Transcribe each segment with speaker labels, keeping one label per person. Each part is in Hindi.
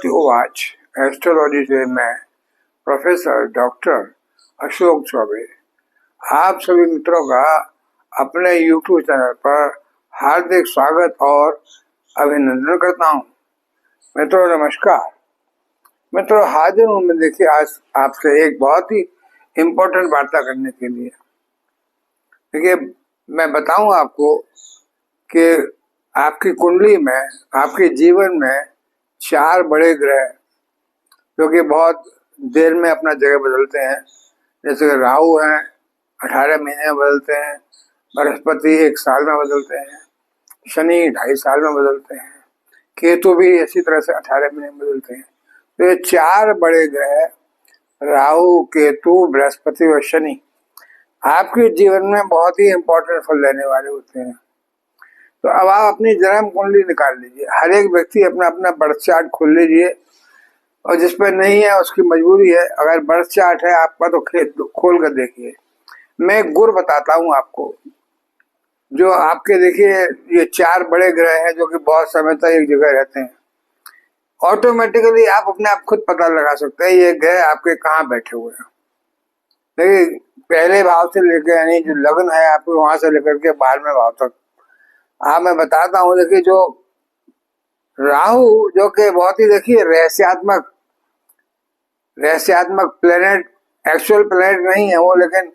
Speaker 1: ब्रह्मज्योति उवाच। एस्ट्रोलॉजी से मैं प्रोफेसर डॉक्टर अशोक चौबे आप सभी मित्रों का अपने YouTube चैनल पर हार्दिक स्वागत और अभिनंदन करता हूँ। मित्रों नमस्कार। मित्रों हाजिर हूँ मैं देखिए आज आपसे एक बहुत ही इम्पोर्टेंट वार्ता करने के लिए। देखिए मैं बताऊँ आपको कि आपकी कुंडली में, आपके जीवन में 4 बड़े ग्रह जो कि बहुत देर में अपना जगह बदलते हैं। जैसे राहु हैं 18 महीने में बदलते हैं, बृहस्पति 1 साल में बदलते हैं, शनि 2.5 साल में बदलते हैं, केतु भी इसी तरह से 18 महीने में बदलते हैं। तो ये 4 बड़े ग्रह राहु, केतु, बृहस्पति और शनि आपके जीवन में बहुत ही इम्पोर्टेंट फल देने वाले होते हैं। तो अब आप अपनी जन्म कुंडली निकाल लीजिए। हर एक व्यक्ति अपना अपना बर्थ चार्ट खोल लीजिए और जिस पर नहीं है उसकी मजबूरी है। अगर बर्थ चार्ट है आपका तो खोल कर देखिए। मैं एक गुर बताता हूँ आपको जो आपके देखिए ये 4 बड़े ग्रह हैं जो कि बहुत समय तक एक जगह रहते हैं। ऑटोमेटिकली आप अपने आप खुद पता लगा सकते हैं ये ग्रह आपके कहाँ बैठे हुए हैं। देखिए पहले भाव से लेकर यानी जो लग्न है आपके वहां से लेकर के 12वें भाव तक मैं बताता हूँ। देखिए जो राहु जो कि बहुत ही देखिए रहस्यात्मक प्लेनेट, एक्चुअल प्लेनेट नहीं है वो, लेकिन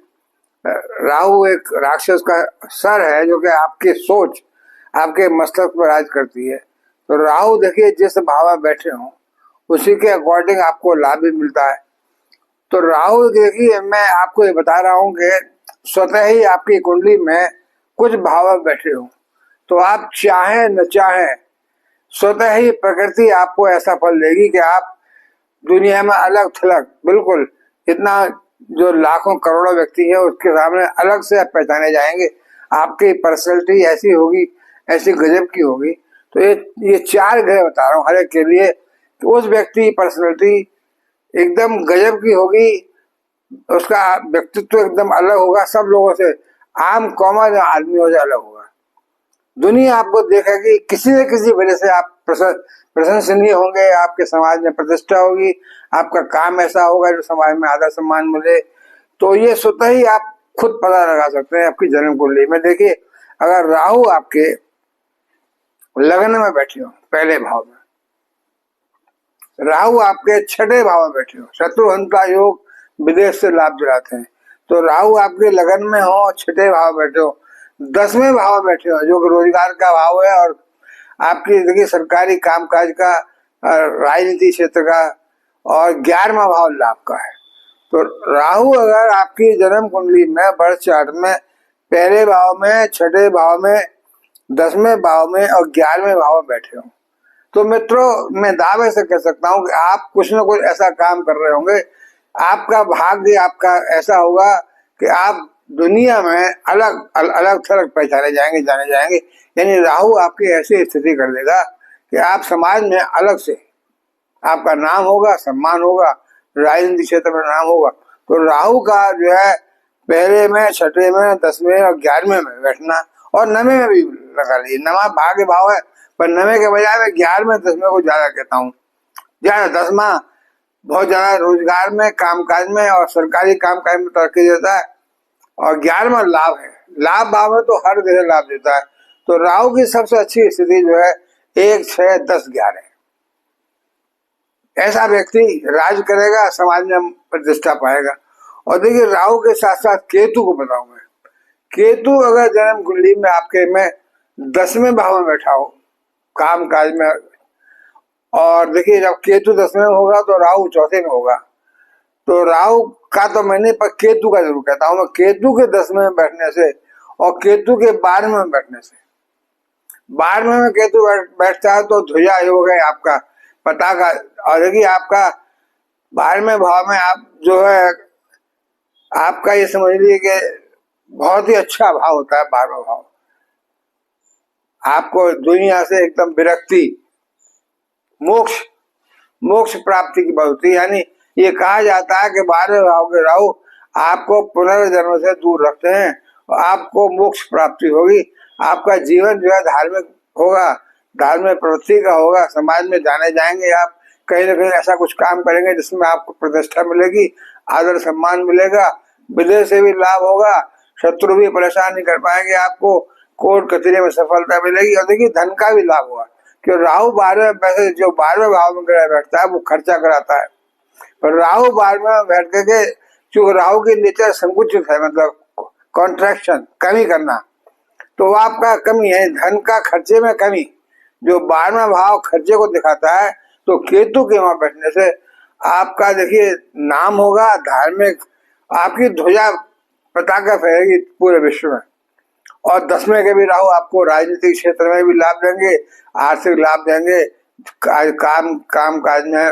Speaker 1: राहु एक राक्षस का सर है जो कि आपकी सोच, आपके मस्तक पर राज करती है। तो राहु देखिए जिस भाव में बैठे हों उसी के अकॉर्डिंग आपको लाभ भी मिलता है। तो राहु देखिए मैं आपको ये बता रहा हूँ कि स्वतः ही आपकी कुंडली में कुछ भाव में बैठे हों तो आप चाहें न चाहें स्वतः ही प्रकृति आपको ऐसा फल देगी कि आप दुनिया में अलग थलग बिल्कुल इतना जो लाखों करोड़ों व्यक्ति है उसके सामने अलग से आप पहचाने जाएंगे। आपकी पर्सनैलिटी ऐसी होगी, ऐसी गजब की होगी। तो ये 4 ग्रह बता रहा हूँ हर एक के लिए कि उस व्यक्ति की पर्सनैलिटी एकदम गजब की होगी, उसका व्यक्तित्व एकदम अलग होगा, सब लोगों से आम कॉमन आदमियों से अलग होगा। दुनिया आपको देखेगी, किसी न किसी वजह से आप प्रशंसनीय होंगे, आपके समाज में प्रतिष्ठा होगी, आपका काम ऐसा होगा जो समाज में आदर सम्मान मिले। तो ये स्वतः ही आप खुद पता लगा सकते हैं आपकी जन्म कुंडली में। देखिए अगर राहु आपके लग्न में बैठे हो पहले भाव में, राहु आपके 6ठे भाव में बैठे हो, शत्रुहंता योग विदेश से लाभ दिलाते हैं। तो राहु आपके लगन में हो, 6ठे भाव में बैठे हो, 10वें भाव में बैठे हो जो कि रोजगार का भाव है और आपकी देखिए सरकारी कामकाज का, राजनीति क्षेत्र का, और 11वां भाव लाभ का है। तो राहु अगर आपकी जन्म कुंडली में बर्थ चार्ट में पहले भाव में, 6ठे भाव में, 10वें भाव में और 11वें भाव में बैठे हो तो मित्रों मैं दावे से कह सकता हूँ कि आप कुछ न कुछ ऐसा काम कर रहे होंगे। आपका भाग्य आपका ऐसा होगा कि आप दुनिया में अलग थलग पहचाने जाएंगे, जाने जाएंगे। यानी राहु आपकी ऐसी स्थिति कर देगा कि आप समाज में अलग से आपका नाम होगा, सम्मान होगा, राजनीतिक क्षेत्र में नाम होगा। तो राहु का जो है पहले में, 6ठे में, 10वें और 11वें में बैठना और 9वें में भी लगा लीजिए। 9वां भाग्य भाव है पर 9वें के बजाय मैं 11वें 10वें को ज्यादा कहता हूँ। ज्यादा 10वां बहुत ज्यादा रोजगार में, कामकाज में और सरकारी कामकाज में तरक्की देता है और 11वां लाभ है। लाभ भाव में तो हर ग्रह लाभ देता है। तो राहु की सबसे अच्छी स्थिति जो है 1, 6, 10, 11। ऐसा व्यक्ति राज करेगा, समाज में प्रतिष्ठा पाएगा। और देखिए राहु के साथ साथ केतु को बताऊंगा। केतु अगर जन्म कुंडली में आपके में 10वें भाव में बैठा हो काम काज में, और देखिए जब केतु 10वें में होगा तो राहु 4थे में होगा। तो राहु का तो मैंने पर केतु का जरूर कहता हूँ मैं। केतु के 10वें में बैठने से और केतु के 12वें में बैठने से, 12वें में केतु बैठता है तो ध्वजा योग है आपका पता का। और देखिए आपका 12वें भाव में आप जो है आपका ये समझ लीजिए कि बहुत ही अच्छा भाव होता है 12वां भाव। आपको दुनिया से एकदम विरक्ति, मोक्ष प्राप्ति की बात होती है। यानी ये कहा जाता है कि 12वें भाव के राहु आपको पुनर्जन्म से दूर रखते हैं और आपको मोक्ष प्राप्ति होगी। आपका जीवन जो है धार्मिक होगा, धार्मिक प्रवृत्ति का होगा, समाज में जाने जाएंगे आप, कहीं ना कहीं ऐसा कुछ काम करेंगे जिसमें आपको प्रतिष्ठा मिलेगी, आदर सम्मान मिलेगा, विदेश से भी लाभ होगा, शत्रु भी परेशान नहीं कर पाएंगे आपको, कोर्ट कचहरी में सफलता मिलेगी, और देखिए धन का भी लाभ होगा। क्योंकि राहु 12वें, वैसे जो 12वें भाव में ग्रह बैठता है वो खर्चा कराता है, पर राहु 12वें में बैठ के, क्योंकि राहु की नेचर संकुचित है, मतलब कॉन्ट्रैक्शन, कमी करना, तो आपका कमी है, धन का खर्चे में कमी, जो 12वां भाव खर्चे को दिखाता है। तो केतु के वहां बैठने से आपका देखिए नाम होगा, धार्मिक, आपकी ध्वजा पताका फहरेगी पूरे विश्व में। और 10वें के भी राहु आपको राजनीतिक क्षेत्र में भी लाभ देंगे, आर्थिक लाभ देंगे, काम काज में।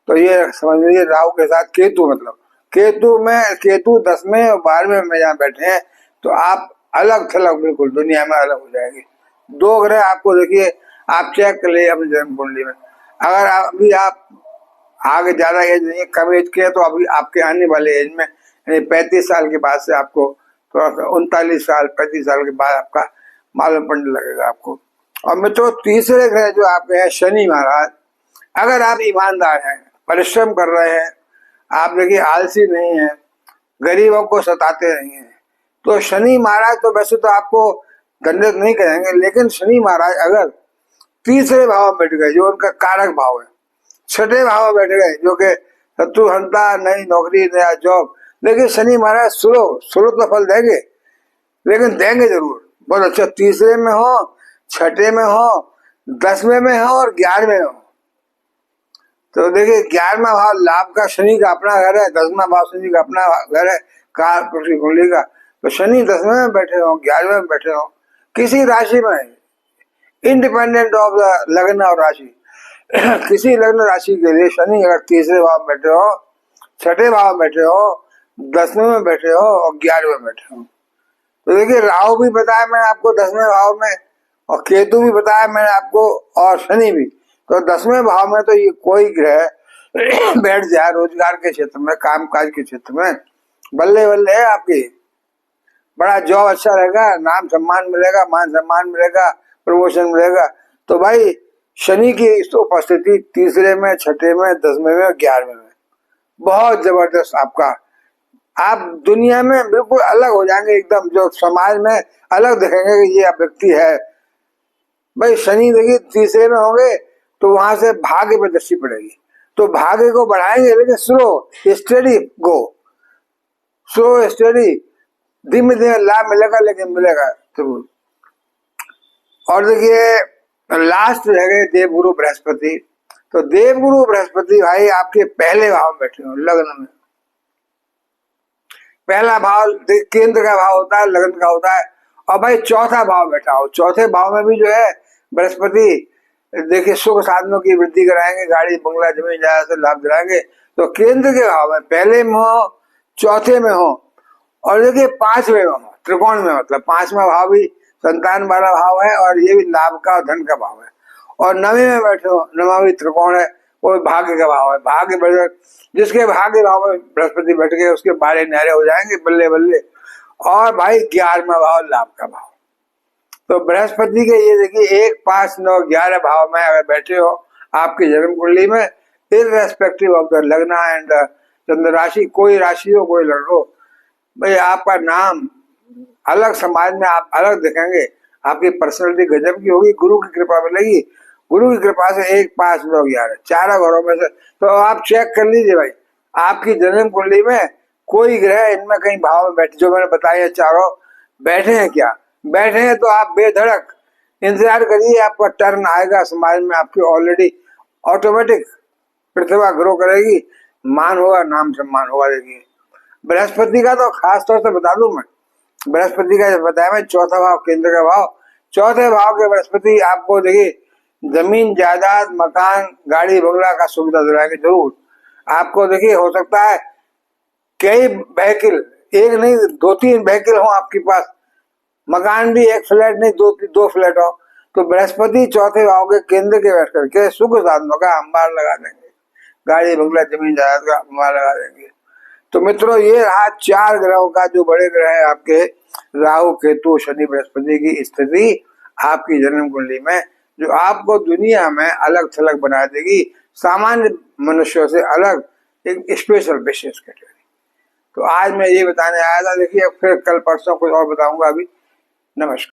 Speaker 1: तो ये समझ लीजिए राहु के साथ केतु, मतलब केतु 10वें और 12वें में जहाँ बैठे हैं तो आप अलग थलग, बिल्कुल दुनिया में अलग हो जाएंगे। 2 ग्रह आपको देखिए, आप चेक कर लीजिए अपनी जन्म कुंडली में। अगर अभी आप आगे ज्यादा एज नहीं, कम एज के हैं, तो अभी आपके आने वाले एज में, यानी 35 साल के बाद से आपको थोड़ा सा 39 साल 35 साल के बाद आपका मालूम पड़ने लगेगा आपको। और मित्रों, तीसरे ग्रह जो आपके हैं शनि महाराज, अगर आप ईमानदार हैं, परिश्रम कर रहे हैं, आप देखिए आलसी नहीं है, गरीबों को सताते नहीं है, तो शनि महाराज तो वैसे तो आपको दंडित नहीं करेंगे, लेकिन शनि महाराज अगर तीसरे भाव में बैठ गए, जो उनका कारक भाव है, 6ठे भाव में बैठ गए, जो कि शत्रुहंता, नई नौकरी, नया जॉब, लेकिन शनि महाराज सुलो तो फल देंगे, लेकिन देंगे जरूर बहुत अच्छा। तीसरे में हो, 6ठे में हो, 10वें में हो और 11वें हो। तो देखिए 11वां भाव लाभ का शनि का अपना घर है, 10वां भाव शनि का अपना घर है, कार कुंडली का। तो शनि 10वें में बैठे हो, 11वें में बैठे हो, किसी राशि में, इंडिपेंडेंट ऑफ द लग्न और राशि, किसी लग्न राशि के लिए शनि अगर तीसरे भाव में बैठे हो, 6ठे भाव में बैठे हो, 10वें में बैठे हो और 11वें में बैठे हो, तो देखिए राहु भी बताया मैंने आपको 10वें भाव में, और केतु भी बताया मैंने आपको, और शनि भी। तो 10वें भाव में तो ये कोई ग्रह बैठ जाए रोजगार के क्षेत्र में, काम काज के क्षेत्र में, बल्ले बल्ले है आपकी, बड़ा जॉब अच्छा रहेगा, नाम सम्मान मिलेगा, मान सम्मान मिलेगा, प्रमोशन मिलेगा। तो भाई शनि की उपस्थिति तीसरे में, 6ठे में, 10वें में, 11वें में बहुत जबरदस्त आपका, आप दुनिया में बिल्कुल अलग हो जाएंगे एकदम, जो समाज में अलग दिखेंगे कि ये व्यक्ति है। भाई शनि देखिए तीसरे में होंगे तो वहां से भाग्य पर दृष्टि पड़ेगी, तो भाग्य को बढ़ाएंगे, लेकिन स्लो स्टडी गो, स्लो स्टडी, धीमे धीमे लाभ मिलेगा, लेकिन मिलेगा जरूर। और देखिए लास्ट रह गए देवगुरु बृहस्पति। तो देवगुरु बृहस्पति भाई आपके पहले भाव में बैठे हो, लग्न में। पहला भाव केंद्र का भाव होता है, लग्न का होता है, और भाई चौथा भाव बैठा हो, चौथे भाव में भी जो है बृहस्पति देखिए सुख साधनों की वृद्धि कराएंगे, गाड़ी बंगला जमीन जायदाद से लाभ दिलाएंगे। तो केंद्र के भाव में पहले में हो, चौथे में हो, और देखिए 5वें में हो, त्रिकोण में, मतलब 5वां भाव भी संतान वाला भाव है, और ये भी लाभ का और धन का भाव है। और 9वें में बैठे हो, 9वां भी त्रिकोण है, वो भाग्य का भाव है, भाग्य बढ़, जिसके भाग्य भाव में बृहस्पति बैठ गए उसके बारे न्यारे हो जाएंगे बल्ले बल्ले। और भाई 11वां भाव लाभ का भाव। तो बृहस्पति के ये देखिए 1, 5, 9, 11 भाव में अगर बैठे हो आपकी जन्म कुंडली में, इररेस्पेक्टिव ऑफ द लग्न एंड चंद्र राशि, कोई राशि हो कोई लग्न हो, भाई आपका नाम अलग, समाज में आप अलग दिखेंगे, आपकी पर्सनैलिटी गजब की होगी, गुरु की कृपा मिलेगी। गुरु की कृपा से 1, 5, 9, 11 चारों घरों में से। तो आप चेक कर लीजिए भाई आपकी जन्म कुंडली में कोई ग्रह इनमें कहीं भाव में बैठे, जो मैंने बताया चारों बैठे हैं, क्या बैठे हैं, तो आप बेधड़क इंतजार करिए, आपका टर्न आएगा समाज में, आपकी ऑलरेडी ऑटोमेटिक प्रतिभा ग्रो करेगी, मान होगा, नाम सम्मान होगा। देखिए बृहस्पति का तो खास तौर से बता दूं मैं, बृहस्पति का बताया मैं, चौथा भाव केंद्र का भाव, चौथे भाव के बृहस्पति आपको देखिए जमीन जायदाद, मकान, गाड़ी बंगला का सुविधा दिलाएंगे जरूर। आपको देखिए हो सकता है कई व्हीकल, एक नहीं 2-3 व्हीकल हो आपके पास, मकान भी एक फ्लैट नहीं 2 फ्लैट हो। तो बृहस्पति चौथे भाव के केंद्र के बैठ करके सुख साधनों का अंबार लगा देंगे, गाड़ी बंगला जमीन जायदाद का अंबार लगा देंगे। तो मित्रों ये रहा 4 ग्रहों का, जो बड़े ग्रह है आपके राहु केतु शनि बृहस्पति की स्थिति आपकी जन्म कुंडली में, जो आपको दुनिया में अलग थलग बना देगी, सामान्य मनुष्यों से अलग एक स्पेशल विशेष कैटेगरी। तो आज मैं ये बताने आया था, देखिए फिर कल परसों कुछ और बताऊंगा। अभी नमस्कार।